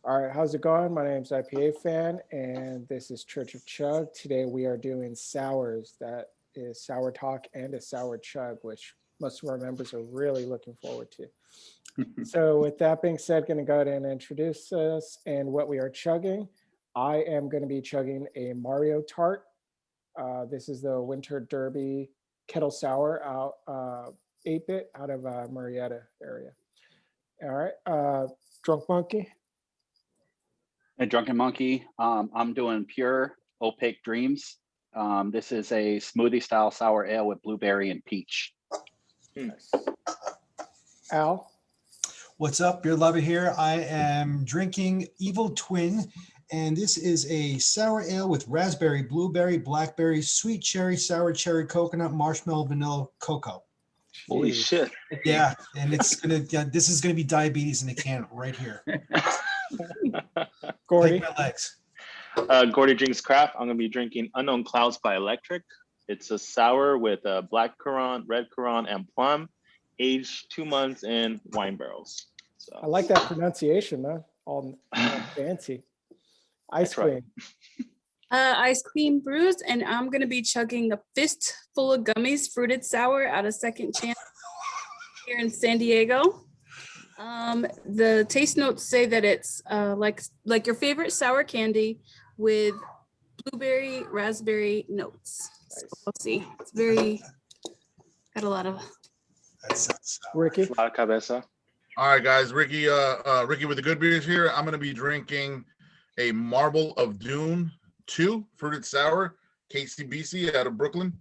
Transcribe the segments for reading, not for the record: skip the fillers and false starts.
All right, how's it going? My name's IPA Fan, and this is Church of Chug. Today we are doing sours. That is Sour Talk and a Sour Chug, which most of our members are really looking forward to. So with that being said, going to go ahead and introduce us and what we are chugging. I am going to be chugging a Mario Tart. This is the Winter Derby Kettle Sour out 8-bit out of Marietta area. All right, Drunk Monkey. Hey, Drunken Monkey. I'm doing Pure Opaque Dreams. This is a smoothie style sour ale with blueberry and peach. Nice. Al. What's up? Beer Lover here. I am drinking Evil Twin, and this is a sour ale with raspberry, blueberry, blackberry, sweet cherry, sour cherry, coconut, marshmallow, vanilla, cocoa. Holy shit. Yeah, and it's this is gonna be diabetes in a can right here. Gordy. Take my legs. Gordy drinks craft. I'm gonna be drinking Unknown Clouds by Electric. It's a sour with black currant, red currant, and plum, aged 2 months in wine barrels. So. I like that pronunciation, man. All fancy. Ice cream. Ice cream brews, and I'm gonna be chugging a fistful of gummies fruited sour out of Second Chance here in San Diego. The taste notes say that it's like your favorite sour candy with blueberry, raspberry notes. So we'll see. It's got a lot of. That sounds sour. Ricky. La Cabeza. All right, guys. Ricky with the good beers here. I'm going to be drinking a Marble of Dune 2 fruited sour, KCBC out of Brooklyn.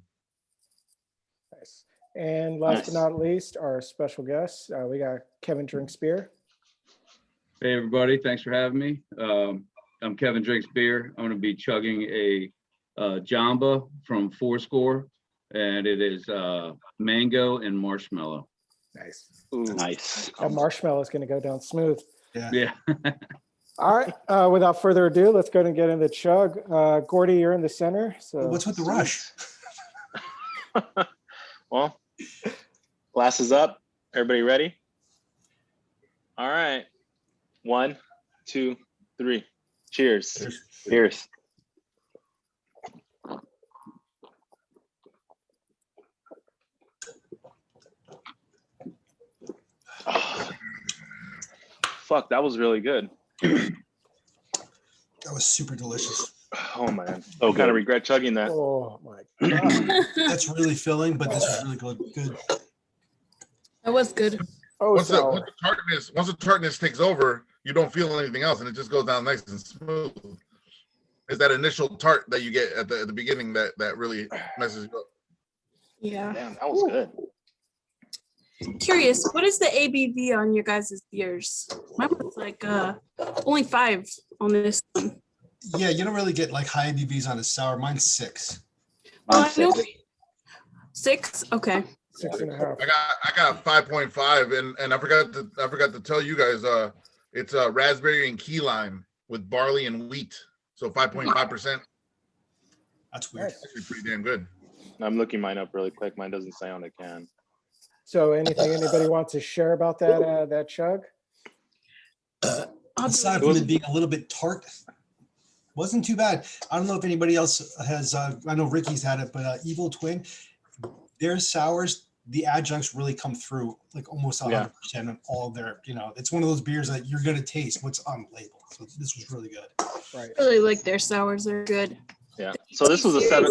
Nice. And last but not least, our special guest, we got Kevin Drinks Beer. Hey everybody, thanks for having me. I'm Kevin Drinks Beer. I'm going to be chugging a Jamba from Fourscore, and it is mango and marshmallow. Nice. Ooh, nice. That marshmallow is going to go down smooth. Yeah. All right. Without further ado, let's go ahead and get into the chug. Gordy, you're in the center. So What's with the rush? Well, glasses up. Everybody ready? All right. 1, 2, 3. Cheers. Cheers. Fuck, that was really good. That was super delicious. Oh man. I kind of regret chugging that. oh my God. That's really filling, but this is really good. That was good. Oh, Once so the tartness takes over, you don't feel anything else, and it just goes down nice and smooth. It's that initial tart that you get at the beginning that really messes you up. Yeah. Damn, that was good. Curious, what is the ABV on your guys' beers? Mine was like only 5 on this one. Yeah, you don't really get like high ABVs on a sour. Mine's 6. Oh, I know. 6? Okay. 6.5. I got 5.5, and I forgot to tell you guys it's raspberry and key lime with barley and wheat, so 5.5%. That's weird. Nice. Actually pretty damn good. I'm looking mine up really quick. Mine doesn't say on the can. So anything anybody wants to share about that chug? Aside from it being a little bit tart, wasn't too bad. I don't know if anybody else has. I know Ricky's had it, but Evil Twin, their sours, the adjuncts really come through like almost 100% of all their. It's one of those beers that you're gonna taste what's on the label. So this was really good. Right. I really like their sours. They're good. Yeah. So this was a 7.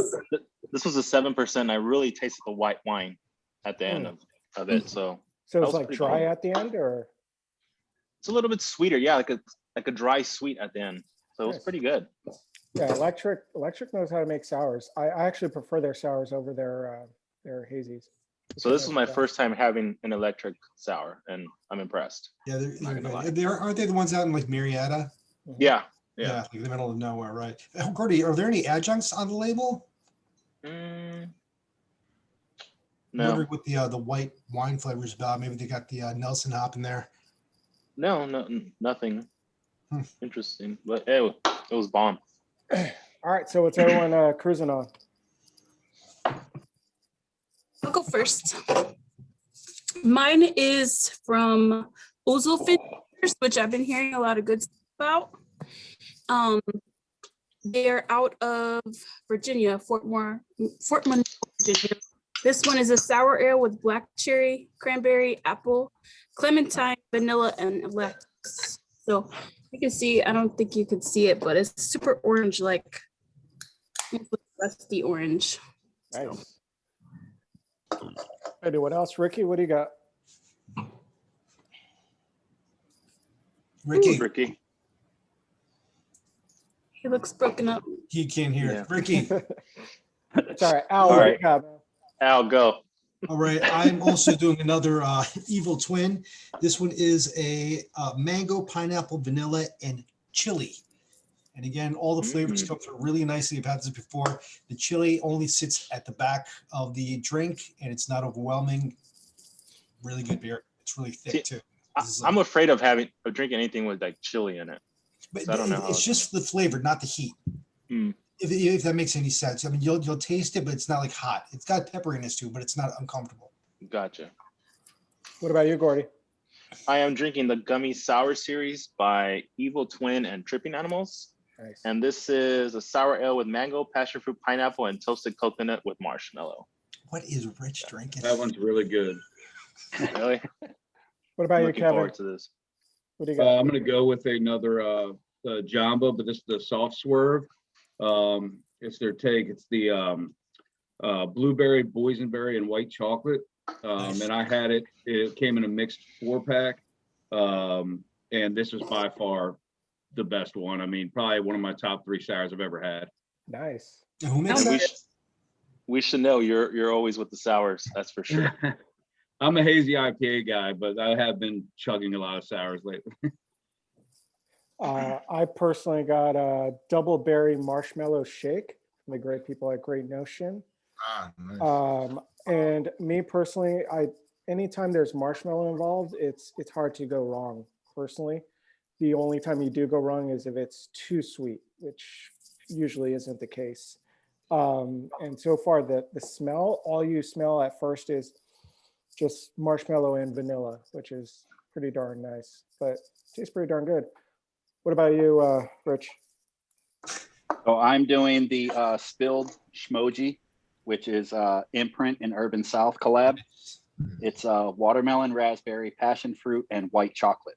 This was a 7%. I really tasted the white wine at the end of it. So So that it's was like pretty dry cool. at the end, or It's a little bit sweeter. Yeah, like a dry sweet at the end. So it was Nice. pretty good. yeah, Electric knows how to make sours. I actually prefer their sours over their hazies. So this is my first time having an electric sour, and I'm impressed. Yeah, they're Not gonna lie. good. Aren't they the ones out in like Marietta? Yeah. Yeah, like the middle of nowhere, right? Gordy, are there any adjuncts on the label? No. Wondering what the white wine flavor is about. Maybe they got the Nelson hop in there. No, nothing interesting. But it was bomb. All right, so what's everyone cruising on? I'll go first. Mine is from Ozelfin, which I've been hearing a lot of good stuff about. Um, they are out of Virginia, Fort Monroe, Virginia. This one is a sour ale with black cherry, cranberry, apple, clementine, vanilla, and lactose. So you can see, I don't think you could see it, but it's super orange, like rusty orange. Nice. Anyone else? Ricky, what do you got? Ricky, Ricky. He looks broken up. he can't hear. Yeah. Ricky, It's all right. Al, All what do right. you got, man? Al, go. all right. I'm also doing another evil twin. This one is a mango, pineapple, vanilla, and chili. And again, all the flavors come through really nicely. I've had this before. The chili only sits at the back of the drink, and it's not overwhelming. Really good beer. It's really thick too. I'm afraid of drinking anything with like chili in it. But I don't know how it's just the flavor, not the heat. Mm. If that makes any sense. I mean, you'll taste it, but it's not like hot. It's got pepperiness too, but it's not uncomfortable. Gotcha. What about you, Gordy? I am drinking the Gummy Sour series by Evil Twin and Trippin Animals. Nice. And this is a sour ale with mango, passion fruit, pineapple, and toasted coconut with marshmallow. What is Rich drinking? That one's really good. Really? What about you, Looking Kevin? forward to this. What do you got? I'm gonna go with another Jamba, but this is the soft swerve. It's their take. It's the blueberry, boysenberry, and white chocolate. And I had it. It came in a mixed 4-pack, and this was by far the best one. I mean, probably one of my top 3 sours I've ever had. Nice. Who makes And that? we should know you're always with the sours. That's for sure. I'm a hazy IPA guy, but I have been chugging a lot of sours lately. I personally got a double berry marshmallow shake from the great people at Great Notion. Nice. And me personally, anytime there's marshmallow involved, it's hard to go wrong. Personally, the only time you do go wrong is if it's too sweet, which usually isn't the case. And so far, the smell, all you smell at first is just marshmallow and vanilla, which is pretty darn nice, but tastes pretty darn good. What about you, Rich? So I'm doing the Spilled Schmoji, which is Imprint and Urban South collab. It's watermelon, raspberry, passion fruit, and white chocolate.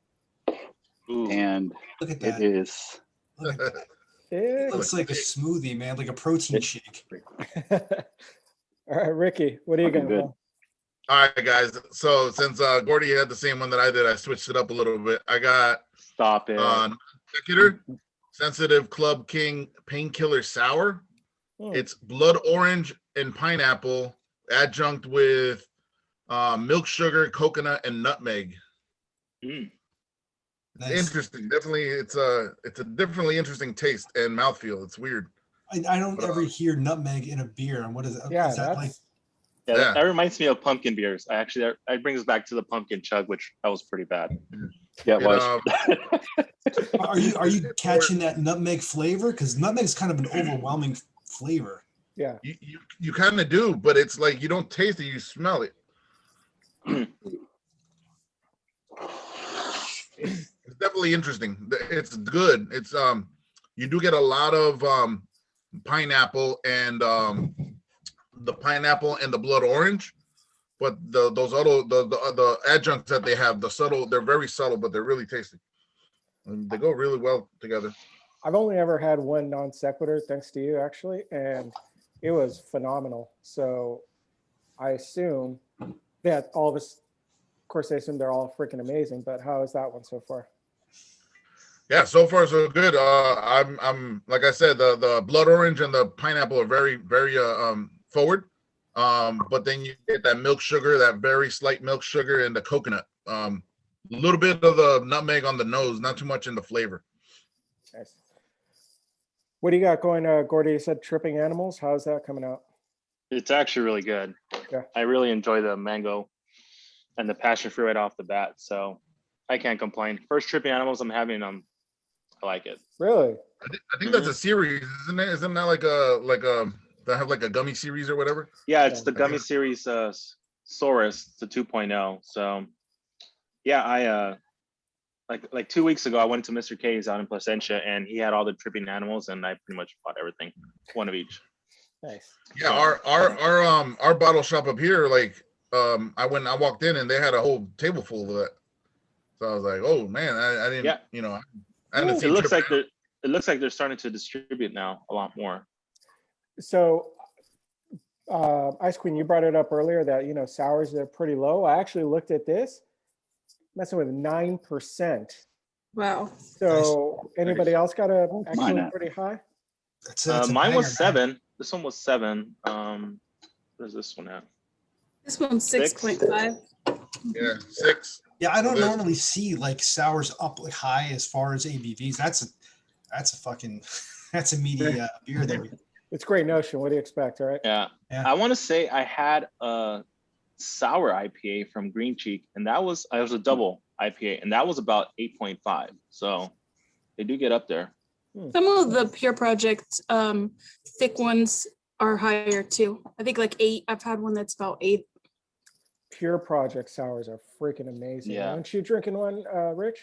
Ooh. And Look at it that. is. Look at that. It It looks like a smoothie, man, like a protein shake. All right, Ricky, what do you got? Looking good. man? All right, guys. So since Gordy had the same one that I did, I switched it up a little bit. I got Stop it. Executor Sensitive Club King Painkiller Sour. Hmm. It's blood orange and pineapple, adjunct with milk sugar, coconut, and nutmeg. Mm. Nice. Interesting. Definitely, it's a definitely interesting taste and mouthfeel. It's weird. I don't ever hear nutmeg in a beer. And what is that? Yeah, Is that like? that's Yeah, Yeah. that reminds me of pumpkin beers. That brings us back to the pumpkin chug, which that was pretty bad. Yeah, it It, was. Are you catching that nutmeg flavor? Because nutmeg is kind of an overwhelming flavor. yeah. you kind of do, but it's like you don't taste it, you smell it. It's definitely interesting. It's good. It's you do get a lot of pineapple and the pineapple and the blood orange, but those other the adjuncts that they have, they're very subtle, but they're really tasty. And they go really well together. I've only ever had one non sequitur, thanks to you, actually, and it was phenomenal. So I assume that all of us, of course, I assume they're all freaking amazing. But how is that one so far? Yeah, so far so good. I'm like I said, the blood orange and the pineapple are very forward. But then you get that milk sugar, that very slight milk sugar, and the coconut. A little bit of the nutmeg on the nose, not too much in the flavor. Nice. What do you got going, Gordy? You said Tripping Animals. How's that coming out? It's actually really good. Yeah. I really enjoy the mango and the passion fruit right off the bat. So I can't complain. First Trippin Animals I'm having, I like it. Really? I think that's a series, isn't it? Isn't that like a they have like a gummy series or whatever? Yeah, it's the I Gummy think- Series Saurus, the 2.0. So yeah, like 2 weeks ago, I went to Mr. K's out in Placentia, and he had all the Trippin Animals, and I pretty much bought everything, one of each. Nice. Yeah, our bottle shop up here, like I walked in and they had a whole table full of that. So I was like, oh man, I didn't, Yeah. you know, I hadn't It seen looks Trippin' like they're starting to distribute now a lot more. So, Ice Queen, you brought it up earlier that, sours are pretty low. I actually looked at this, messing with 9%. Wow. So anybody else got a actually Mine at? pretty high? That's a Mine banger, was man. 7. This one was 7. Where's this one at? This one's 6. 6.5. Yeah, 6. Yeah, I don't This- normally see like sours up like high as far as ABVs. That's a fucking that's a meaty beer there. It's a great notion. What do you expect? All right. Yeah. Yeah. I want to say I had a sour IPA from Green Cheek, and it was a double IPA, and that was about 8.5. So they do get up there. Some of the Pure Project thick ones are higher too. I think like 8. I've had one that's about 8. Pure Project sours are freaking amazing. Yeah. Aren't you drinking one, Rich?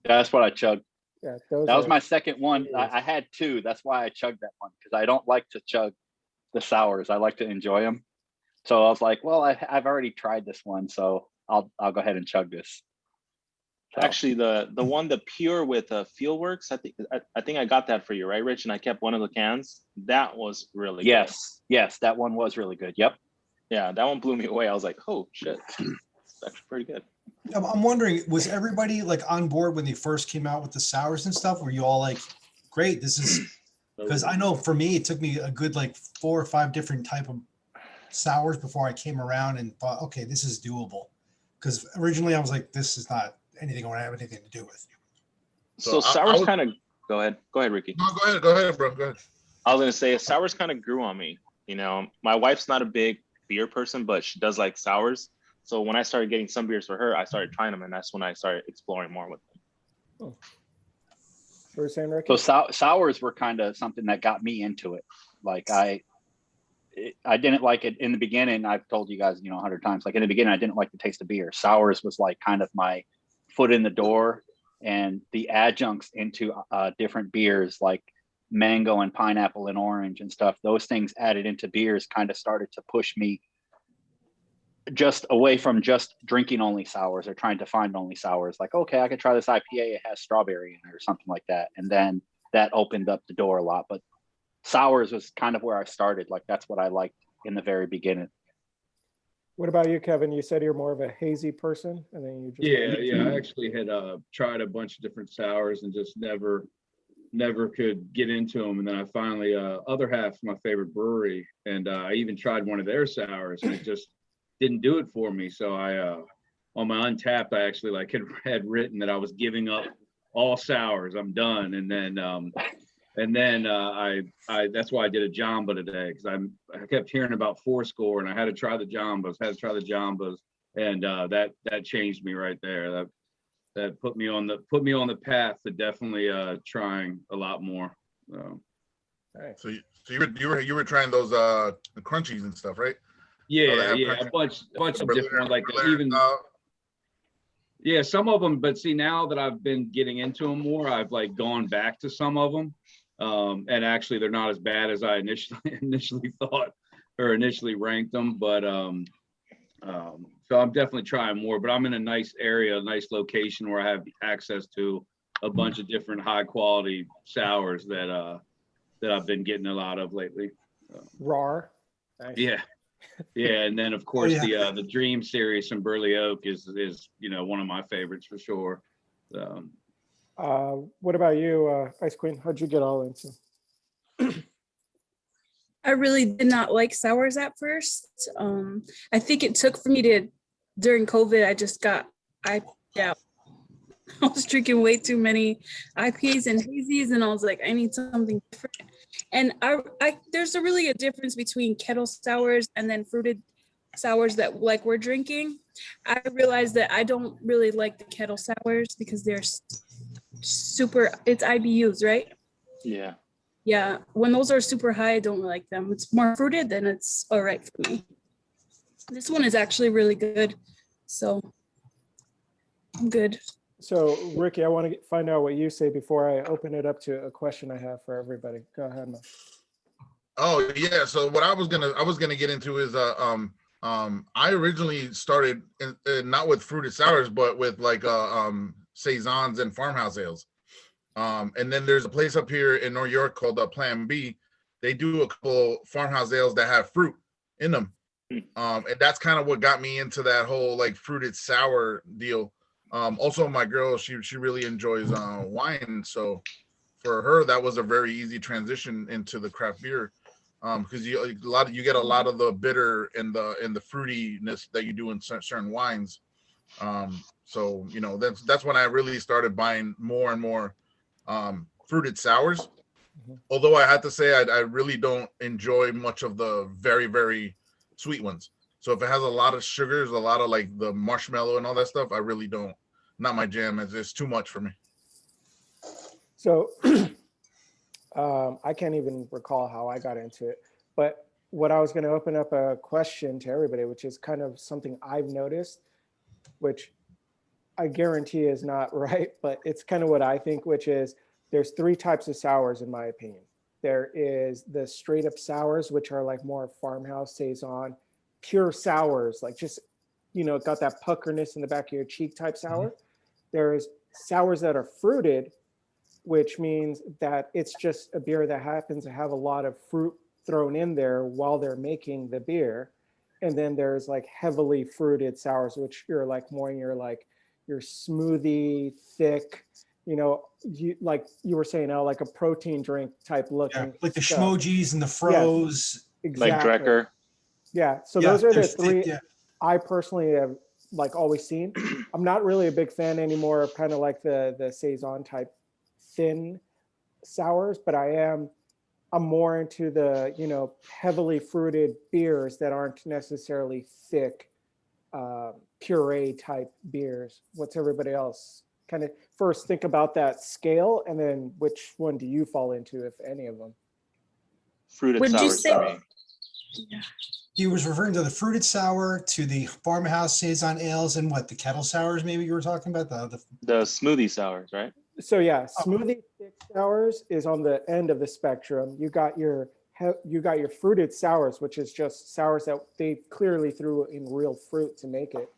Yeah, that's what I chugged. Yeah, those That was are- my second one. Yes. I had 2. That's why I chugged that one, because I don't like to chug the sours. I like to enjoy them. So I was like, well, I've already tried this one, so I'll go ahead and chug this. So, Actually, the one, the Pure with Fieldworks, I think I got that for you, right, Rich? And I kept one of the cans. That was really good. yes, that one was really good. Yep. Yeah, that one blew me away. I was like, oh shit, it's actually pretty good. I'm wondering, was everybody like on board when they first came out with the sours and stuff? Were you all like, great, this is, because I know for me, it took me a good like 4 or 5 different type of sours before I came around and thought, okay, this is doable. Because originally I was like, this is not anything I want to have anything to do with. So So I sours would- kind of, go ahead, Ricky. No, go ahead, bro. Go ahead. I was gonna say sours kind of grew on me. My wife's not a big beer person, but she does like sours. So when I started getting some beers for her, I started trying them, and that's when I started exploring more with them. What were you saying, Ricky? So sours were kind of something that got me into it. Like I didn't like it in the beginning. I've told you guys, 100 times. Like in the beginning, I didn't like the taste of beer. Sours was like kind of my foot in the door, and the adjuncts into different beers like mango and pineapple and orange and stuff. Those things added into beers kind of started to push me just away from just drinking only sours or trying to find only sours. Like, okay, I could try this IPA. It has strawberry in it or something like that. And then that opened up the door a lot. But sours was kind of where I started. Like, that's what I liked in the very beginning. What about you, Kevin? You said you're more of a hazy person, and then you just Yeah. I actually had tried a bunch of different sours and just never could get into them. And then I finally, Other Half, my favorite brewery, and I even tried one of their sours, and it just didn't do it for me. So I, on my Untapped, I actually had written that I was giving up all sours. I'm done. And then I that's why I did a Jamba today, because I kept hearing about Fourscore, and I had to try the Jambas, and that changed me right there. That put me on the path to definitely trying a lot more. So. So you were trying those the crunchies and stuff, right? Yeah, a bunch of different ones, yeah, some of them. But see, now that I've been getting into them more, I've gone back to some of them, and actually they're not as bad as I initially thought or initially ranked them. But so I'm definitely trying more. But I'm in a nice area, a nice location where I have access to a bunch of different high quality sours that I've been getting a lot of lately. RAR. Nice. Yeah, and then of course the Dream series from Burley Oak is one of my favorites for sure. What about you, Ice Queen? How'd you get all into? I really did not like sours at first. I think it took for me during COVID, I was drinking way too many IPAs and hazies, and I was like, I need something different. And there's really a difference between kettle sours and then fruited sours that we're drinking. I realized that I don't really like the kettle sours because they're super, it's IBUs, right? Yeah. Yeah, when those are super high, I don't like them. It's more fruited, then it's all right for me. This one is actually really good, so I'm good. So Ricky, I want to find out what you say before I open it up to a question I have for everybody. Go ahead, man. Oh yeah. So what I was gonna get into is I originally started not with fruited sours, but with like saisons and farmhouse ales. And then there's a place up here in New York called Plan B. They do a couple farmhouse ales that have fruit in them. And that's kind of what got me into that whole like fruited sour deal. Also my girl, she really enjoys wine. So for her, that was a very easy transition into the craft beer. Because you get a lot of the bitter and the fruitiness that you do in certain wines. So you know that's when I really started buying more and more fruited sours. Although I have to say I really don't enjoy much of the very, very sweet ones. So if it has a lot of sugars, a lot of like the marshmallow and all that stuff, I really don't. Not my jam. It's too much for me. So I can't even recall how I got into it, but what I was going to open up a question to everybody, which is kind of something I've noticed, which I guarantee is not right, but it's kind of what I think, which is there's three types of sours in my opinion. There is the straight up sours, which are like more farmhouse saison, pure sours, like just, you know, got that puckerness in the back of your cheek type sour. There's sours that are fruited, which means that it's just a beer that happens to have a lot of fruit thrown in there while they're making the beer. And then there's like heavily fruited sours, which you're like more in your smoothie, thick, you know, like you were saying, like a protein drink type looking. Yeah, like the stuff. schmojis and the froze. Yes, exactly. Like Drecker. Yeah. So Yeah, those are the there's three yeah. I personally have like always seen. I'm not really a big fan anymore of kind of like the saison type thin sours, but I'm more into the, you know, heavily fruited beers that aren't necessarily thick puree type beers. What's everybody else? Kind of first think about that scale, and then which one do you fall into, if any of them? Fruited Would you sours say- for me. He was referring to the fruited sour, to the farmhouse saison ales, and what, the kettle sours maybe you were talking about? The smoothie sours, right? So yeah, smoothie thick sours is on the end of the spectrum. You got your fruited sours, which is just sours that they clearly threw in real fruit to make it.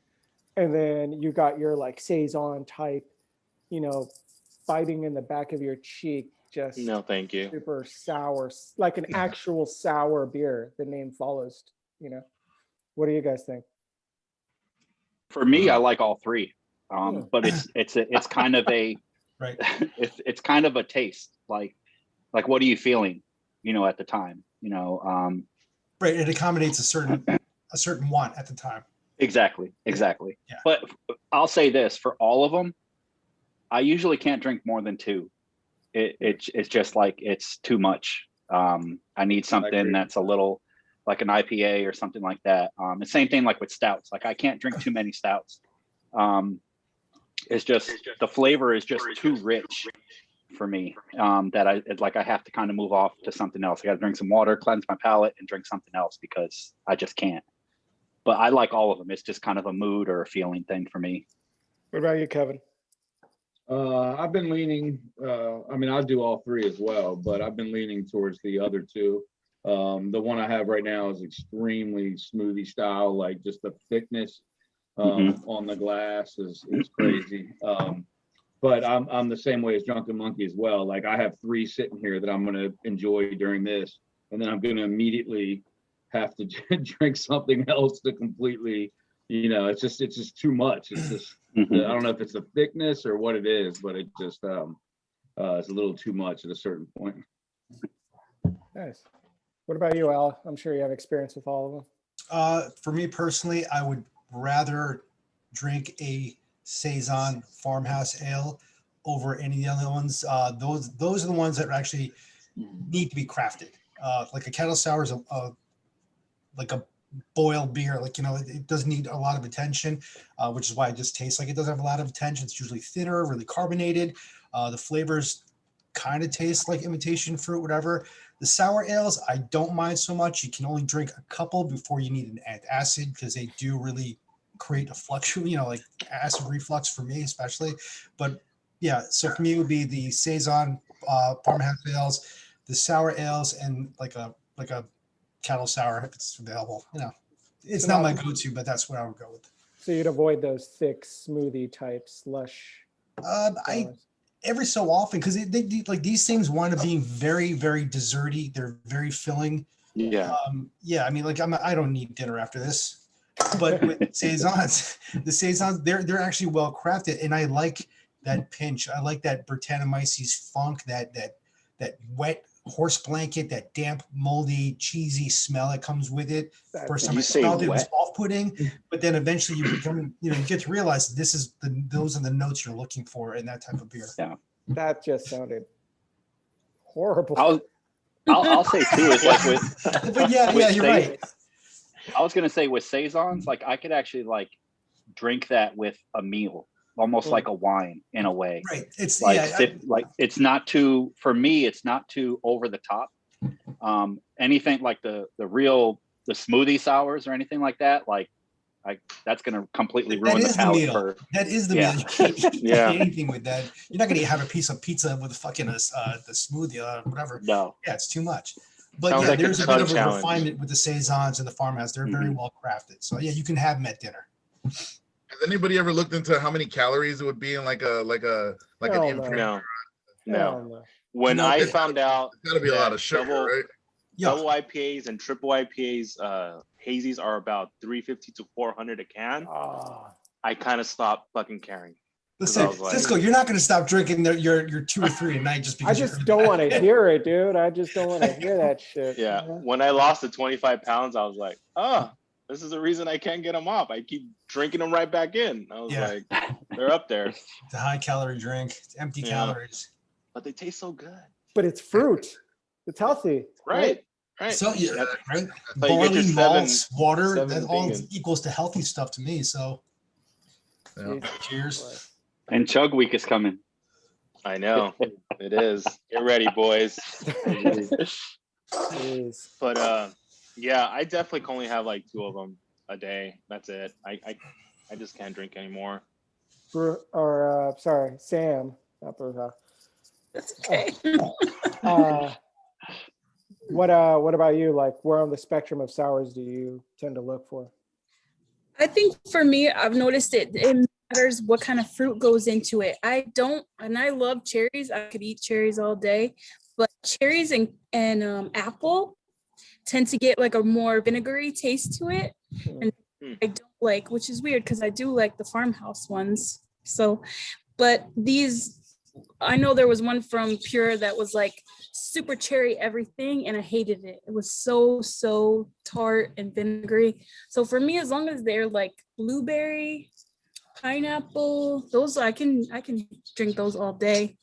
And then you got your like saison type, you know, biting in the back of your cheek, just No, thank you. super sour, like an actual sour beer. The name follows, you know. What do you guys think? For me, I like all three. Yeah. But it's kind of a Right. it's kind of a taste. Like what are you feeling, you know, at the time, you know? Right. It accommodates a certain want at the time. Exactly. Yeah. But I'll say this, for all of them, I usually can't drink more than two. It's just like it's too much. I need something that's a little like an IPA or something like that. The same thing like with stouts. Like I can't drink too many stouts. It's just the flavor is just too rich for me. That I have to kind of move off to something else. I got to drink some water, cleanse my palate, and drink something else because I just can't. But I like all of them. It's just kind of a mood or a feeling thing for me. What about you, Kevin? I've been leaning, I mean, I'll do all three as well, but I've been leaning towards the other two. The one I have right now is extremely smoothie style, like just the thickness on the glass is crazy. But I'm the same way as Drunken Monkey as well. Like I have three sitting here that I'm going to enjoy during this, and then I'm going to immediately have to drink something else to completely, you know, it's just too much. It's just, I don't know if it's the thickness or what it is, but it just, it's a little too much at a certain point. Nice. What about you, Al? I'm sure you have experience with all of them. For me personally, I would rather drink a saison farmhouse ale over any of the other ones. Those are the ones that actually need to be crafted. Like a kettle sour is like a boiled beer, like, you know, it doesn't need a lot of attention, which is why it just tastes like it doesn't have a lot of attention. It's usually thinner, really carbonated. The flavors kind of taste like imitation fruit, whatever. The sour ales, I don't mind so much. You can only drink a couple before you need an antacid because they do really create a fluctuation, like acid reflux for me, especially. But yeah, so for me it would be the Saison farmhouse ales, the sour ales, and like a kettle sour if it's available. It's So not not- my go-to, but that's what I would go with. So you'd avoid those thick smoothie type slush. I every so often, because they like these things wind up being very, very desserty. They're very filling. Yeah. Yeah, I mean, like I don't need dinner after this. But with saisons, the saisons, they're actually well crafted, and I like that pinch. I like that Brettanomyces funk, that wet horse blanket, that damp, moldy, cheesy smell that comes with it. That's First time I You say smelled it, it was wet? off-putting, but then eventually you become, you get to realize that those are the notes you're looking for in that type of beer. Yeah. That just sounded horrible. I'll say too, is like with But yeah, with you're Sais- right. I was gonna say with saisons, like I could actually like drink that with a meal, almost like a wine in a way. Right. It's Like yeah. like it's not too, for me, it's not too over the top. Anything like the smoothie sours or anything like that, like that's gonna completely That ruin the is the palate meal. for That is the Yeah. meal. You can't eat Yeah. anything with that. You're not gonna have a piece of pizza with fucking the smoothie, whatever. no. Yeah, it's too much. But Sounds yeah, like a there's a bit tug of a challenge. refinement with the saisons and the farmhouse. They're very Mhm. well crafted. So yeah, you can have them at dinner. Has anybody ever looked into how many calories it would be in like an Hell imprint? No. No. Hell no. When No, I it's- found out It's got to be a lot that of sugar, double, right? Yeah. double IPAs and triple IPAs, hazies are about 350 to 400 a can, Ah, I kind of stopped fucking caring. Listen, I was like- Cisco, you're not gonna stop drinking your 2 or 3 a night just I because just you're don't want to hear it, dude. I just don't want to hear that shit. Yeah. you know? When I lost the 25 pounds, I was like, oh, this is the reason I can't get them off. I keep drinking them right back in. I was Yeah. like, they're up there, It's a high calorie drink. It's empty Yeah. calories. but they taste so good. But it's fruit. It's healthy. Right. Right. So yeah, right? how you get Barley, your malts, water, seven that all vegan. equals to healthy stuff to me. So Yeah. Jesus cheers. Christ. And Chug Week is coming. I know it is. Get ready, boys. Jeez. But yeah, I definitely can only have like 2 of them a day. That's it. I just can't drink anymore. Sorry, Sam, not Bruja. That's okay. What about you? Like, where on the spectrum of sours do you tend to look for? I think for me, I've noticed it matters what kind of fruit goes into it. I love cherries. I could eat cherries all day, but cherries and apple tend to get like a more vinegary taste to it. And I don't like, which is weird because I do like the farmhouse ones. So, but these, I know there was one from Pure that was like super cherry everything, and I hated it. It was so tart and vinegary. So for me, as long as they're like blueberry, pineapple, those I can drink those all day.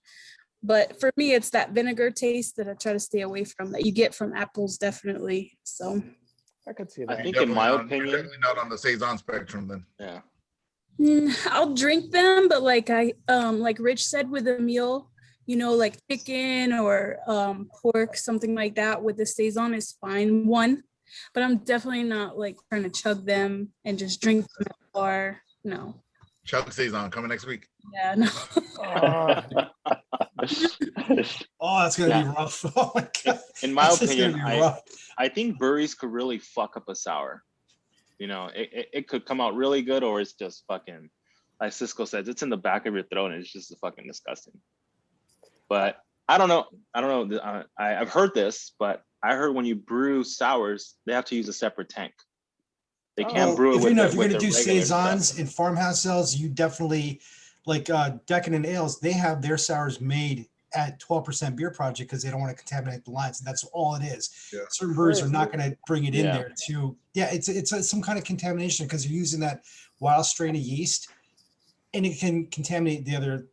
But for me, it's that vinegar taste that I try to stay away from that you get from apples, definitely. So I could see I that. think in my You're opinion, definitely not on the saison spectrum then. yeah. I'll drink them, but like like Rich said, with a meal, like chicken or pork, something like that with the saison is fine. One, but I'm definitely not like trying to chug them and just drink them at the bar. No. Chuck saison coming next week. Yeah, no. Oh, that's gonna Yeah. be rough. Oh my god. In my That's just gonna opinion, be rough. I think breweries could really fuck up a sour. It could come out really good, or it's just fucking, like Cisco says, it's in the back of your throat and it's just fucking disgusting. But I don't know. I've heard this, but I heard when you brew sours, they have to use a separate tank. They can't brew it If with if you're with gonna do the regular stuff. saisons in farmhouse ales, you definitely like Decadent Ales. They have their sours made at 12% Beer Project because they don't want to contaminate the lines, and that's all it is. Yeah. Certain breweries are not going to bring it in Yeah. there to. Yeah, it's some kind of contamination because you're using that wild strain of yeast, and it can contaminate the other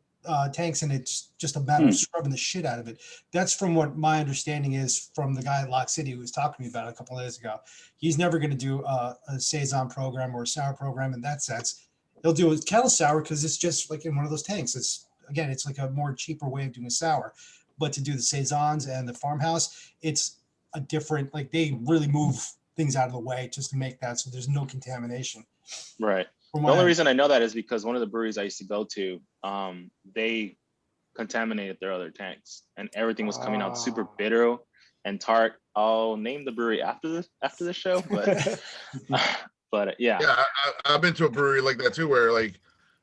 tanks, and it's just a matter of scrubbing the shit out of it. That's from what my understanding is from the guy at Lock City who was talking to me about it a couple of days ago. He's never going to do a saison program or a sour program in that sense. He'll do a kettle sour because it's just like in one of those tanks. It's like a more cheaper way of doing a sour. But to do the saisons and the farmhouse, it's a different, like they really move things out of the way just to make that so there's no contamination. Right. From The what only I- reason I know that is because one of the breweries I used to go to, they contaminated their other tanks, and everything was coming out super Ah. bitter and tart. I'll name the brewery after the show, but yeah. Yeah, I've been to a brewery like that too, where like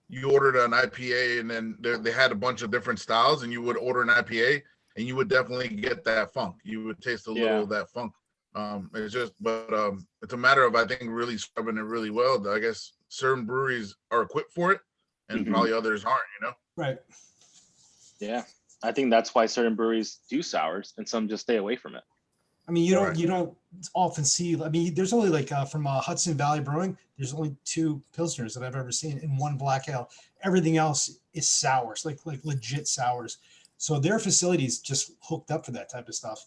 you ordered an IPA and then they had a bunch of different styles, and you would order an IPA and you would definitely get that funk. You would taste a little of that funk. It's just, but it's a matter of, I think, really scrubbing it really well. I guess certain breweries are equipped for it, and probably others aren't. You know. Right. Yeah, I think that's why certain breweries do sours and some just stay away from it. I mean, you Right. don't often see. I mean, there's only like from Hudson Valley Brewing. There's only 2 pilsners that I've ever seen, and 1 black ale. Everything else is sours, like legit sours. So their facilities just hooked up for that type of stuff.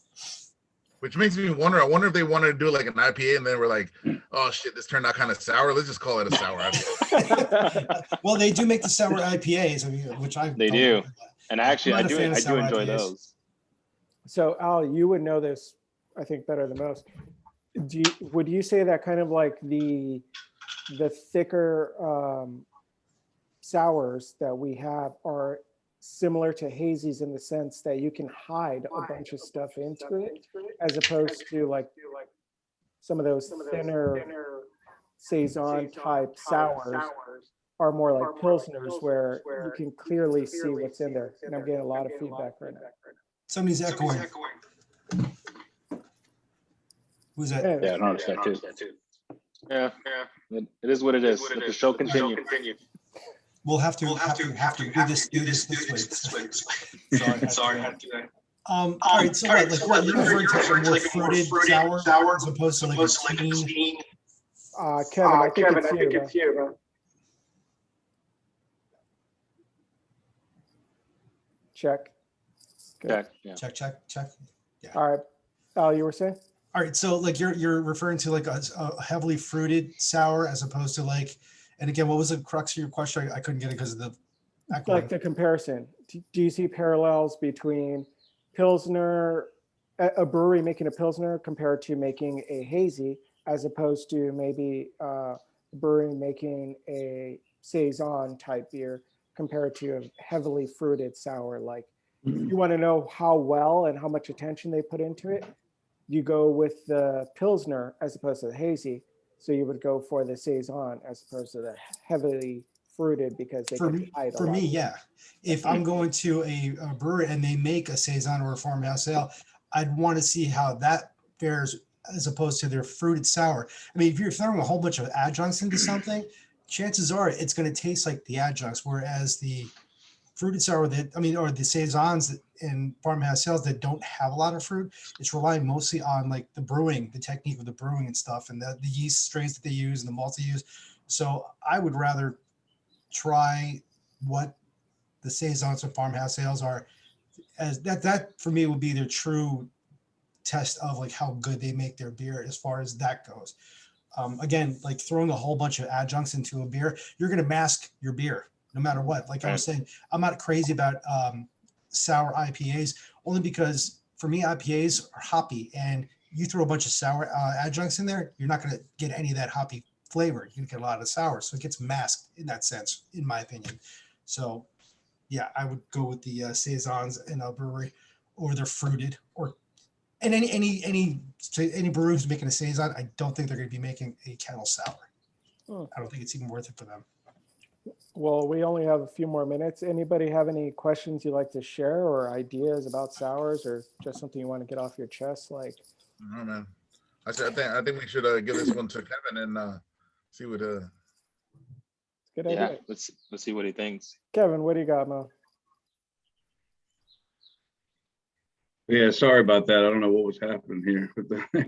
Which makes me wonder. I wonder if they wanted to do like an IPA, and then we're like, "Oh shit, this turned out kind of sour. Let's just call it a sour IPA." Well, they do make the sour IPAs. I mean, which They do. And actually, I'm I not a do fan of sour enjoy IPAs. those. So Al, you would know this, I think, better than most. Would you say that kind of like the thicker sours that we have are similar to hazies in the sense that you can hide a bunch of stuff into it, as opposed to like some of those thinner saison type sours are more like pilsners where you can clearly see what's in there? And I'm getting a lot of feedback right now. Somebody's echoing. Who's that? Anyway, Yeah, I noticed that too. Yeah, it is what it is. Let the show continue. We'll have to do this way. Sorry. All right. So what you're referring to a more fruited sour as opposed to like a clean. Kevin, I think it's you. Man. Check. Good. Yeah. Check. All right. Al, you were saying? All right. So like you're referring to like a heavily fruited sour as opposed to like, and again, what was the crux of your question? I couldn't get it because of the echoing. Like the comparison. Do you see parallels between Pilsner, a brewery making a Pilsner compared to making a hazy, as opposed to maybe a brewery making a Saison type beer compared to a heavily fruited sour? Like, if you want to know how well and how much attention they put into it, you go with the Pilsner as opposed to the hazy. So you would go for the Saison as opposed to the heavily fruited, because they can hide a For lot. me, yeah. If I'm going to a brewery and they make a Saison or a farmhouse ale, I'd want to see how that fares as opposed to their fruited sour. I mean, if you're throwing a whole bunch of adjuncts into something, chances are it's going to taste like the adjuncts, whereas the fruited sour or the Saisons and farmhouse ales that don't have a lot of fruit, it's relying mostly on like the brewing, the technique of the brewing and stuff, and the yeast strains that they use and the malts they use. So I would rather try what the Saisons and farmhouse ales are, as that for me would be their true test of like how good they make their beer as far as that goes. Again, like throwing a whole bunch of adjuncts into a beer, you're going to mask your beer no matter what. Like I was saying, I'm not crazy about sour IPAs, only because for me, IPAs are hoppy, and you throw a bunch of sour adjuncts in there, you're not going to get any of that hoppy flavor. You're going to get a lot of sour. So it gets masked in that sense, in my opinion. So yeah, I would go with the Saisons in a brewery over their fruited, and any brewery who's making a Saison, I don't think they're going to be making a kettle sour. I don't think it's even worth it for them. Well, we only have a few more minutes. Anybody have any questions you'd like to share or ideas about sours, or just something you want to get off your chest? Like, No, man. I think we should give this one to Kevin and see what. good Yeah, idea. let's see what he thinks. Kevin, what do you got, Mo? Yeah, sorry about that. I don't know what was happening here.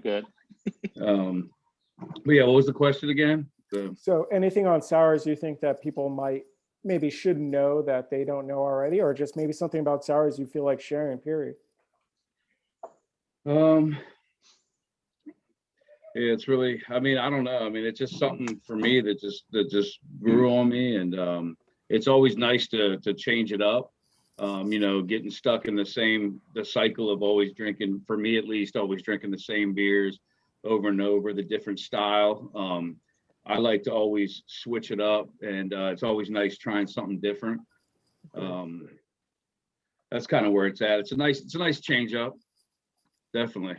Good. But yeah, what was the question again? So anything on sours you think that people should know that they don't know already, or just maybe something about sours you feel like sharing, period? Yeah, it's really, I mean, I don't know. I mean, it's just something for me that just grew on me, and it's always nice to change it up. Getting stuck in the cycle of always drinking, for me at least, always drinking the same beers over and over, the different style. I like to always switch it up, and it's always nice trying something different. That's kind of where it's at. It's a nice change up. Definitely.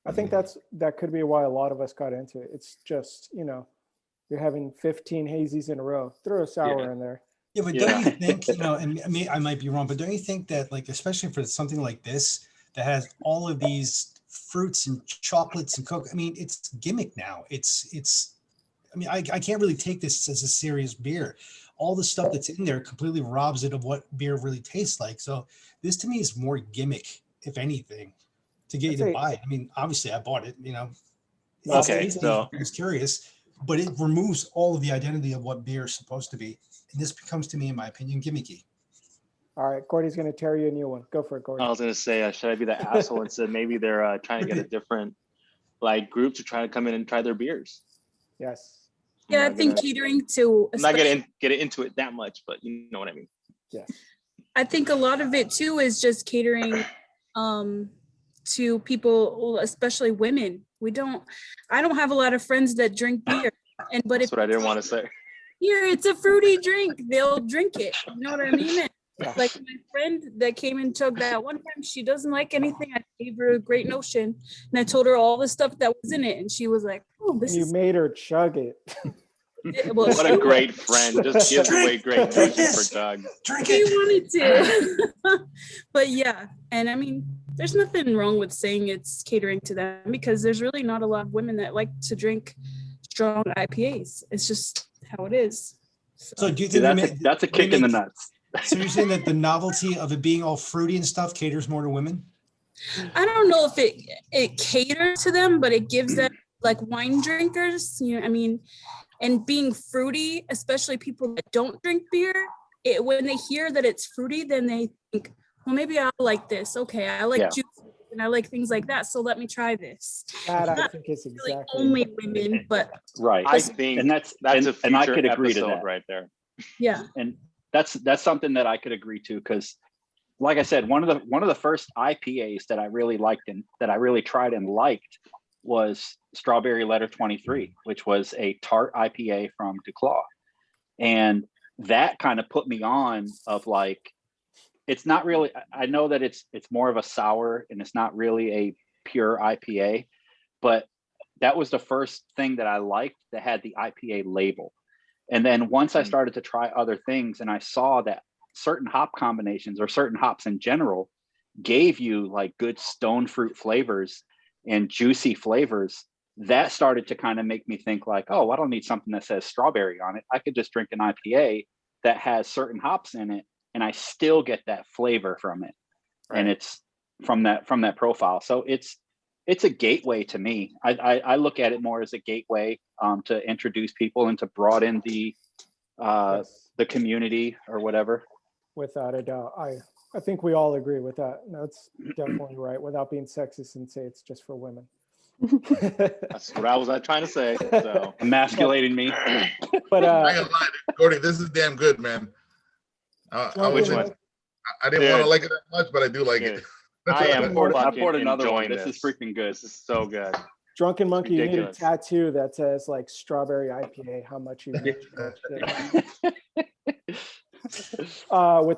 I think that could be why a lot of us got into it. It's just, you're having 15 hazies in a row. Throw a sour in there. Yeah, but don't you think, and I might be wrong, but don't you think that, like, especially for something like this that has all of these fruits and chocolates and coke, I mean, it's gimmick now. I can't really take this as a serious beer. All the stuff that's in there completely robs it of what beer really tastes like. So this to me is more gimmick, if anything, to get you to buy it. I mean, obviously I bought it, Okay, so I was curious, but it removes all of the identity of what beer is supposed to be. And this becomes, to me, in my opinion, gimmicky. All right, Gordy's going to tear you a new one. Go for it, Gordy. I was gonna say, should I be the asshole and said maybe they're trying to get a different like group to try to come in and try their beers? Yes. Yeah, I think catering to. I'm not gonna get into it that much, but you know what I mean. Yes. I think a lot of it too is just catering to people, especially women. I don't have a lot of friends that drink beer, but That's what I didn't want to say. Here, it's a fruity drink, they'll drink it. You know what I mean? Like my friend that came and chugged that one time, she doesn't like anything. I gave her a great notion, and I told her all the stuff that was in it, and she was like, "Oh, this and you is." made her chug it. What a great friend! Just gives away great notions for Doug. Drink He it. wanted to, but yeah, and I mean, there's nothing wrong with saying it's catering to them because there's really not a lot of women that like to drink strong IPAs. It's just how it is. So do you think That's a kick in the nuts. So you're saying that the novelty of it being all fruity and stuff caters more to women? I don't know if it caters to them, but it gives them like wine drinkers, I mean, and being fruity, especially people that don't drink beer, when they hear that it's fruity, then they think, well, maybe I'll like this. Okay, I like juice and I like things like that, so let me try this. That Not I think is really exactly only women, but Right. I think that's a future and I could agree to episode that. right there. yeah. And that's something that I could agree to because, like I said, one of the first IPAs that I really liked and that I really tried and liked was Strawberry Letter 23, which was a tart IPA from Duclaw, and that kind of put me on of like, it's not really. I know that it's more of a sour and it's not really a pure IPA, but that was the first thing that I liked that had the IPA label. And then once I started to try other things and I saw that certain hop combinations or certain hops in general gave you like good stone fruit flavors and juicy flavors, that started to kind of make me think like, oh, I don't need something that says strawberry on it. I could just drink an IPA that has certain hops in it and I still get that flavor from it. Right. And it's from that profile. So it's a gateway to me. I look at it more as a gateway to introduce people and to broaden the community or whatever. Without a doubt. I think we all agree with that. That's definitely right, without being sexist and say it's just for women. That's what I was trying to say. So emasculating me. But I ain't gonna lie, Gordy, this is damn good, man. Which one? I didn't want to like it that much, but I do like it. I am I poured another enjoying one. This is freaking good. This is so good. Drunken Monkey, you need a Ridiculous. tattoo that says like strawberry IPA, how much you with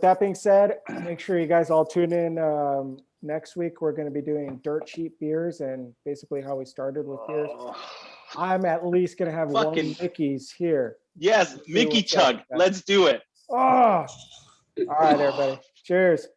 that being said, make sure you guys all tune in next week. We're going to be doing dirt cheap beers and basically how we started with beers. I'm at least going to have one Mickey's here. Yes, Mickey Chug. Let's do it. Oh, all right, everybody. Cheers.